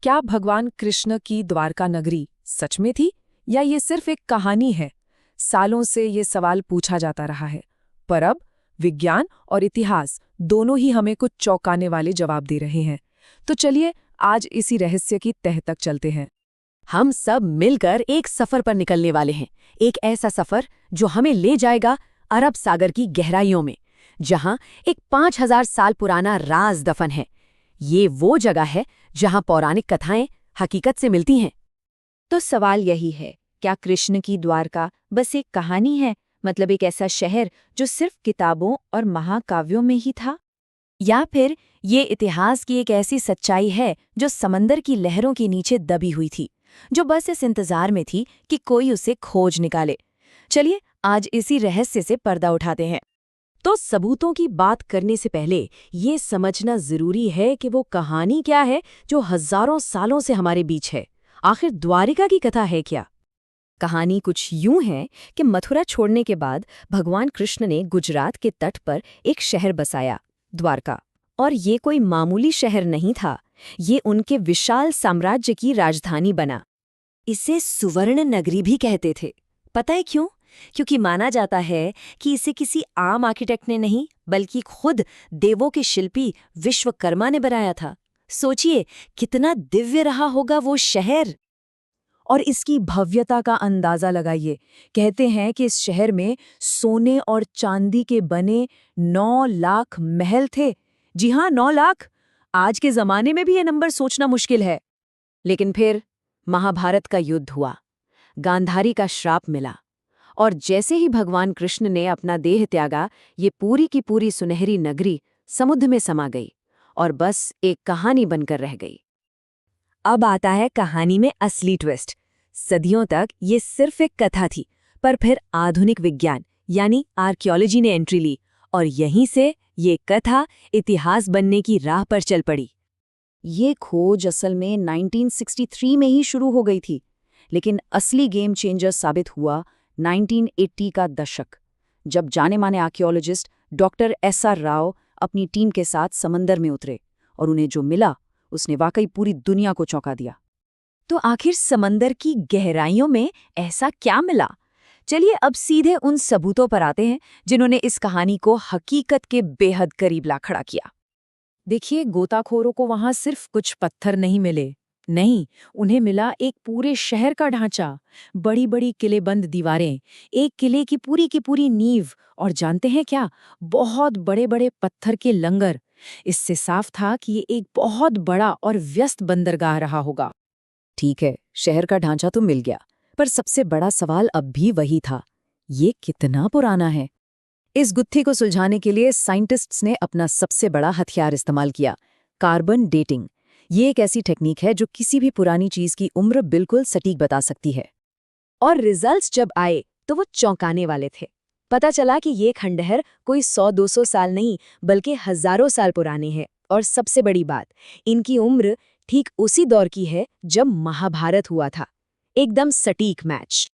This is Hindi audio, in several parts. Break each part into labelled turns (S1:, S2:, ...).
S1: क्या भगवान कृष्ण की द्वारका नगरी सच में थी या ये सिर्फ एक कहानी है? सालों से ये सवाल पूछा जाता रहा है, पर अब विज्ञान और इतिहास दोनों ही हमें कुछ चौंकाने वाले जवाब दे रहे हैं। तो चलिए आज इसी रहस्य की तह तक चलते हैं।
S2: हम सब मिलकर एक सफर पर निकलने वाले हैं। एक ऐसा सफर जो हमें ले जाएगा अरब सागर की गहराइयों में, जहां एक 5000 साल पुराना राज दफन है। ये वो जगह है जहां पौराणिक कथाएं हकीकत से मिलती हैं।
S3: तो सवाल यही है, क्या कृष्ण की द्वारका बस एक कहानी है, मतलब एक ऐसा शहर जो सिर्फ किताबों और महाकाव्यों में ही था? या फिर ये इतिहास की एक ऐसी सच्चाई है जो समंदर की लहरों के नीचे दबी हुई थी, जो बस इस इंतजार में थी कि कोई उसे खोज निकाले? चलिए आज इसी रहस्य से पर्दा उठाते हैं।
S2: तो सबूतों की बात करने से पहले ये समझना जरूरी है कि वो कहानी क्या है जो हजारों सालों से हमारे बीच है। आखिर द्वारिका की कथा है क्या? कहानी कुछ यूं है कि मथुरा छोड़ने के बाद भगवान कृष्ण ने गुजरात के तट पर एक शहर बसाया, द्वारका। और ये कोई मामूली शहर नहीं था, ये उनके विशाल साम्राज्य की राजधानी बना। इसे सुवर्ण नगरी भी कहते थे। पता है क्यों? क्योंकि माना जाता है कि इसे किसी आम आर्किटेक्ट ने नहीं, बल्कि खुद देवों के शिल्पी विश्वकर्मा ने बनाया था। सोचिए कितना दिव्य रहा होगा वो शहर।
S1: और इसकी भव्यता का अंदाजा लगाइए। कहते हैं कि इस शहर में सोने और चांदी के बने 9 लाख महल थे। जी हाँ, 9 लाख। आज के जमाने में भी ये नंबर सोचना मुश्किल है।
S2: लेकिन फिर महाभारत का युद्ध हुआ, गांधारी का श्राप मिला, और जैसे ही भगवान कृष्ण ने अपना देह त्यागा, ये पूरी की पूरी सुनहरी नगरी समुद्र में समा गई और बस एक कहानी बनकर रह गई।
S3: अब आता है कहानी में असली ट्विस्ट। सदियों तक ये सिर्फ एक कथा थी, पर फिर आधुनिक विज्ञान यानी आर्कियोलॉजी ने एंट्री ली और यहीं से ये कथा इतिहास बनने की राह पर चल पड़ी।
S4: ये खोज असल में 1963 में ही शुरू हो गई थी, लेकिन असली गेम चेंजर साबित हुआ 1980 का दशक, जब जाने-माने आर्कियोलॉजिस्ट डॉक्टर एसआर राव अपनी टीम के साथ समंदर में उतरे और उन्हें जो मिला उसने वाकई पूरी दुनिया को चौंका दिया।
S3: तो आखिर समंदर की गहराइयों में ऐसा क्या मिला? चलिए अब सीधे उन सबूतों पर आते हैं जिन्होंने इस कहानी को हकीकत के बेहद करीब ला खड़ा किया।
S1: देखिए, गोताखोरों को वहां सिर्फ कुछ पत्थर नहीं मिले। नहीं, उन्हें मिला एक पूरे शहर का ढांचा, बड़ी बड़ी किलेबंद दीवारें, एक किले की पूरी नींव, और जानते हैं क्या, बहुत बड़े बड़े पत्थर के लंगर। इससे साफ था कि ये एक बहुत बड़ा और व्यस्त बंदरगाह रहा होगा।
S2: ठीक है, शहर का ढांचा तो मिल गया, पर सबसे बड़ा सवाल अब भी वही था, ये कितना पुराना है? इस गुत्थी को सुलझाने के लिए साइंटिस्ट्स ने अपना सबसे बड़ा हथियार इस्तेमाल किया, कार्बन डेटिंग। ये एक ऐसी टेक्निक है जो किसी भी पुरानी चीज की उम्र बिल्कुल सटीक बता सकती है।
S3: और रिजल्ट्स जब आए तो वो चौंकाने वाले थे। पता चला कि ये खंडहर कोई 100-200 साल नहीं, बल्कि हजारों साल पुराने हैं। और सबसे बड़ी बात, इनकी उम्र ठीक उसी दौर की है जब महाभारत हुआ था। एकदम सटीक मैच।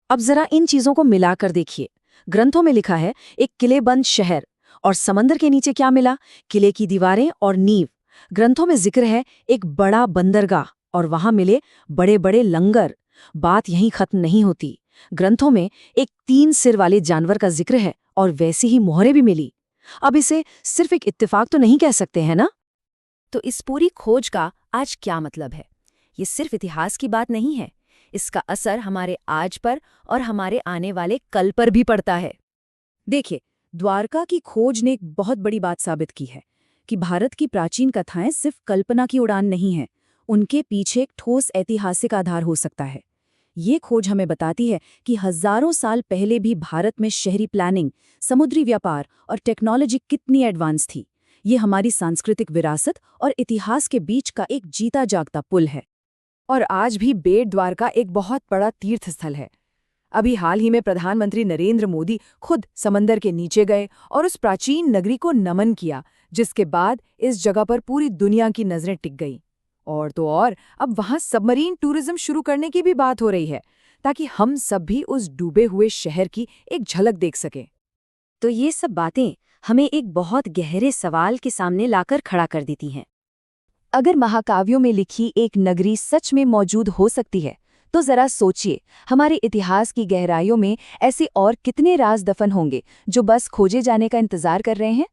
S2: अब जरा इन चीजों को मिलाकर देखिए। ग्रंथों में लिखा है एक किलेबंद शहर, और समंदर के नीचे क्या मिला? किले की दीवारें और नींव। ग्रंथों में जिक्र है एक बड़ा बंदरगाह, और वहां मिले बड़े बड़े लंगर। बात यहीं खत्म नहीं होती। ग्रंथों में एक 3 सिर वाले जानवर का जिक्र है, और वैसी ही मोहरें भी मिली। अब इसे सिर्फ एक इत्तेफाक तो नहीं कह सकते हैं ना?
S3: तो इस पूरी खोज का आज क्या मतलब है? ये सिर्फ इतिहास की बात नहीं है, इसका असर हमारे आज पर और हमारे आने वाले कल पर भी पड़ता है।
S4: देखिए, द्वारका की खोज ने एक बहुत बड़ी बात साबित की है कि भारत की प्राचीन कथाएं सिर्फ कल्पना की उड़ान नहीं हैं, उनके पीछे एक ठोस ऐतिहासिक आधार हो सकता है। ये खोज हमें बताती है कि हजारों साल पहले भी भारत में शहरी प्लानिंग, समुद्री व्यापार और टेक्नोलॉजी कितनी एडवांस थी। ये हमारी सांस्कृतिक विरासत और इतिहास के बीच का एक जीता जागता पुल है।
S1: और आज भी बेट द्वारका एक बहुत बड़ा तीर्थ स्थल है। अभी हाल ही में प्रधानमंत्री नरेंद्र मोदी खुद समंदर के नीचे गए और उस प्राचीन नगरी को नमन किया, जिसके बाद इस जगह पर पूरी दुनिया की नजरें टिक गईं। और तो और अब वहां सबमरीन टूरिज्म शुरू करने की भी बात हो रही है, ताकि हम सब भी उस डूबे हुए शहर की एक झलक देख सकें।
S3: तो ये सब बातें हमें एक बहुत गहरे सवाल के सामने लाकर खड़ा कर देती हैं। अगर महाकाव्यों में लिखी एक नगरी सच में मौजूद हो सकती है, तो जरा सोचिए हमारे इतिहास की गहराइयों में ऐसे और कितने राज दफन होंगे जो बस खोजे जाने का इंतजार कर रहे हैं।